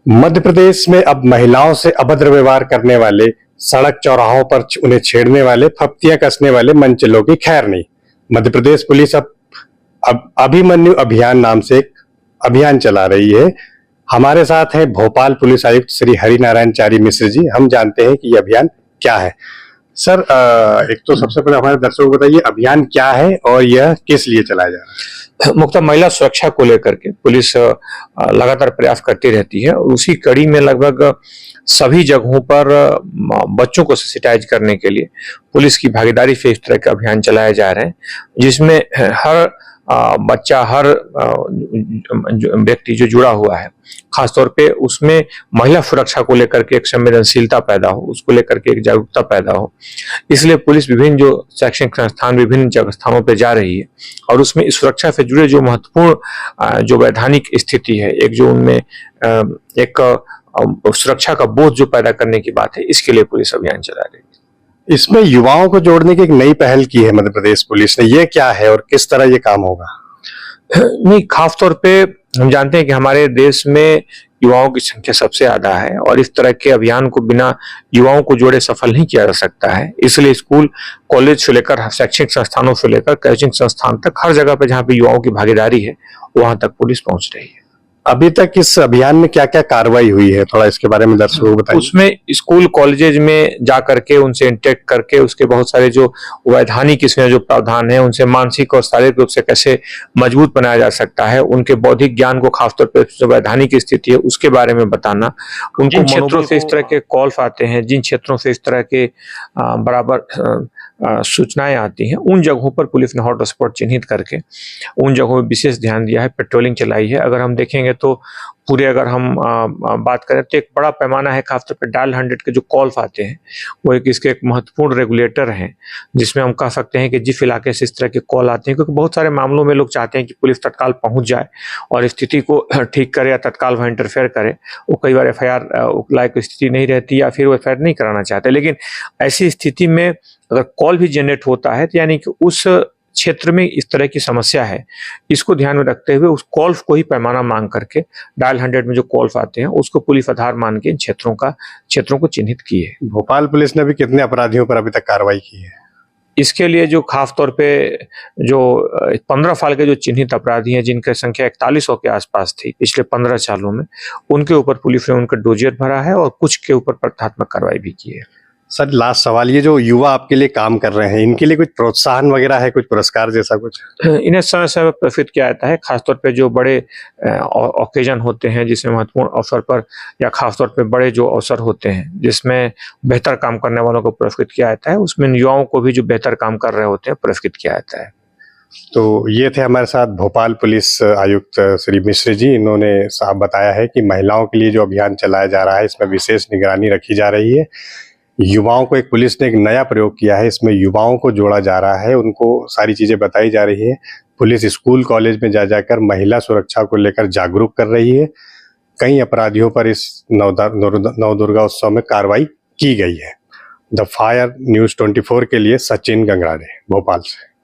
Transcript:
मध्य प्रदेश में अब महिलाओं से अभद्र व्यवहार करने वाले, सड़क चौराहों पर उन्हें छेड़ने वाले, फप्तियां कसने वाले मनचलों की खैर नहीं। मध्य प्रदेश पुलिस अब अभिमन्यु अभियान नाम से एक अभियान चला रही है। हमारे साथ है भोपाल पुलिस आयुक्त श्री हरिनारायण चारी मिश्र जी। हम जानते हैं कि यह अभियान क्या है। सर, एक तो सबसे पहले हमारे दर्शकों को बताइए अभियान क्या है और यह किस लिए चलाया जा रहा है। मुख्यतः महिला सुरक्षा को लेकर के पुलिस लगातार प्रयास करती रहती है और उसी कड़ी में लगभग सभी जगहों पर बच्चों को सेंसिटाइज करने के लिए पुलिस की भागीदारी से इस तरह के अभियान चलाए जा रहे हैं, जिसमें हर बच्चा, हर व्यक्ति जो जुड़ा हुआ है, खासतौर पे उसमें महिला सुरक्षा को लेकर के एक संवेदनशीलता पैदा हो, उसको लेकर के एक जागरूकता पैदा हो। इसलिए पुलिस विभिन्न जो शैक्षणिक संस्थान विभिन्न जगह स्थानों पे जा रही है और उसमें इस सुरक्षा से जुड़े जो महत्वपूर्ण जो वैधानिक स्थिति है, एक जो उनमें एक सुरक्षा का बोध जो पैदा करने की बात है, इसके लिए पुलिस अभियान चला रही है। इसमें युवाओं को जोड़ने की एक नई पहल की है मध्य प्रदेश पुलिस ने। ये क्या है और किस तरह ये काम होगा? नहीं, खास तौर पे हम जानते हैं कि हमारे देश में युवाओं की संख्या सबसे ज्यादा है और इस तरह के अभियान को बिना युवाओं को जोड़े सफल नहीं किया जा सकता है। इसलिए स्कूल, कॉलेज से लेकर शैक्षणिक संस्थानों से लेकर कोचिंग संस्थान तक हर जगह पे जहाँ पे युवाओं की भागीदारी है, वहां तक पुलिस पहुंच रही है। अभी तक इस अभियान में क्या क्या कार्रवाई हुई है, थोड़ा इसके बारे में दर्शकों को बताइए। उसमें स्कूल कॉलेजेज में जा करके उनसे इंटरेक्ट करके उसके बहुत सारे जो वैधानिक इसमें जो प्रावधान है, उनसे मानसिक और शारीरिक रूप से कैसे मजबूत बनाया जा सकता है, उनके बौद्धिक ज्ञान को खासतौर पर जो वैधानिक स्थिति है उसके बारे में बताना, उनको क्षेत्रों से इस तरह के कॉल्स आते हैं, जिन क्षेत्रों से इस तरह के बराबर सूचनाएं आती हैं, उन जगहों पर पुलिस ने हॉट स्पॉट चिन्हित करके उन जगहों में विशेष ध्यान दिया है, पेट्रोलिंग चलाई है। अगर हम देखेंगे तो पूरे अगर हम बात करें तो एक बड़ा पैमाना है, खासतौर पर डायल 100 के जो कॉल्स आते हैं वो एक इसके एक महत्वपूर्ण रेगुलेटर हैं, जिसमें हम कह सकते हैं कि जिस इलाके से इस तरह के कॉल आते हैं, क्योंकि बहुत सारे मामलों में लोग चाहते हैं कि पुलिस तत्काल पहुंच जाए और स्थिति को ठीक करे या तत्काल वह इंटरफेयर करे। वो कई बार FIR लायक स्थिति नहीं रहती या फिर वो FIR नहीं कराना चाहते, लेकिन ऐसी स्थिति में अगर कॉल भी जनरेट होता है तो यानी कि उस क्षेत्र में इस तरह की समस्या है, इसको ध्यान में रखते हुए उस कॉल्स को ही पैमाना मांग करके डायल 100 में जो कॉल्स आते हैं उसको पुलिस आधार मान के इन क्षेत्रों को चिन्हित किए। भोपाल पुलिस ने भी कितने अपराधियों पर अभी तक कार्रवाई की है? इसके लिए जो खास तौर पे जो 15 साल के जो चिन्हित अपराधी हैं, जिनकी संख्या 4100 के आसपास थी पिछले 15 सालों में, उनके ऊपर पुलिस ने उनका डोजियर भरा है और कुछ के ऊपर प्रतिहतात्मक कार्रवाई भी की है। सर, लास्ट सवाल, ये जो युवा आपके लिए काम कर रहे हैं, इनके लिए कुछ प्रोत्साहन वगैरह है, कुछ पुरस्कार जैसा कुछ? इन्हें समय समय पर प्रेरित किया जाता है, खासतौर पे जो बड़े ओकेजन होते हैं, जिसमें महत्वपूर्ण अवसर पर या खासतौर पे बड़े जो अवसर होते हैं जिसमें बेहतर काम करने वालों को पुरस्कृत किया जाता है, उसमें युवाओं को भी जो बेहतर काम कर रहे होते हैं पुरस्कृत किया जाता है। तो ये थे हमारे साथ भोपाल पुलिस आयुक्त श्री मिश्र जी। इन्होंने साफ बताया है कि महिलाओं के लिए जो अभियान चलाया जा रहा है, इसमें विशेष निगरानी रखी जा रही है। युवाओं को एक पुलिस ने एक नया प्रयोग किया है, इसमें युवाओं को जोड़ा जा रहा है, उनको सारी चीजें बताई जा रही है। पुलिस स्कूल कॉलेज में जा जाकर महिला सुरक्षा को लेकर जागरूक कर रही है। कई अपराधियों पर इस नवदुर्गा उत्सव में कार्रवाई की गई है। द फायर न्यूज़ 24 के लिए सचिन गंगराड़े, भोपाल से।